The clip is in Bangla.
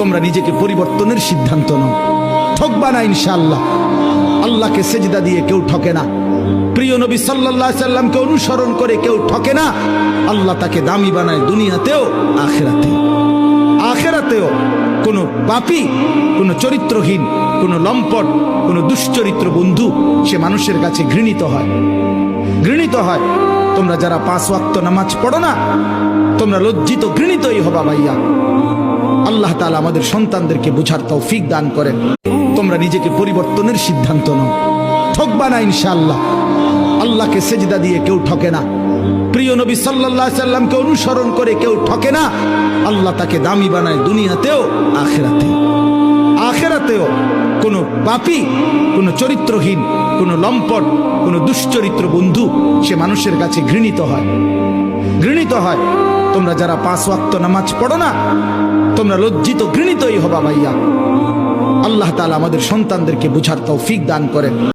তোমরা নিজেকে পরিবর্তনের সিদ্ধান্ত নাও। ঠকবা না ইনশাআল্লাহ। আল্লাহকে সেজদা দিয়ে কেউ ঠকে না। প্রিয় নবী সাল্লাল্লাহু আলাইহি সাল্লামকে অনুসরণ করে কেউ ঠকে না। আল্লাহ তাকে দামি বানায় দুনিয়াতেও আখিরাতেও। আখিরাতেও কোনো পাপী, কোনো চরিত্রহীন, কোনো লম্পট, কোনো দুশ্চরিত্র বন্ধু সে মানুষের কাছে ঘৃণিত হয়, ঘৃণিত হয়। তোমরা যারা 5 ওয়াক্ত নামাজ পড়ো না, তোমরা লজ্জিত ঘৃণিতই হবা ভাইয়া। আল্লাহ তাআলা আমাদের সন্তানদেরকে বুঝার তৌফিক দান করেন। তোমরা নিজেকে পরিবর্তনের সিদ্ধান্ত নাও। ঠকবা না ইনশাআল্লাহ। আল্লাহকে সেজদা দিয়ে কেউ ঠকে না। প্রিয় নবী সাল্লাল্লাহু আলাইহি সাল্লামকে অনুসরণ করে কেউ ঠকে না। আল্লাহ তাকে দামি বানায় দুনিয়াতেও আখিরাতেও। আখিরাতেও কোনো পাপী, কোনো চরিত্রহীন, কোনো লম্পট, কোনো দুশ্চরিত্র বন্ধু সে মানুষের কাছে ঘৃণিত হয়, ঘৃণিত হয়। তোমরা যারা 5 ওয়াক্ত নামাজ পড়ো না, তোমরা লজ্জিত ঘৃণিতই হবা ভাইয়া। আল্লাহ তাআলা আমাদের সন্তানদেরকে বুঝার তৌফিক দান করেন।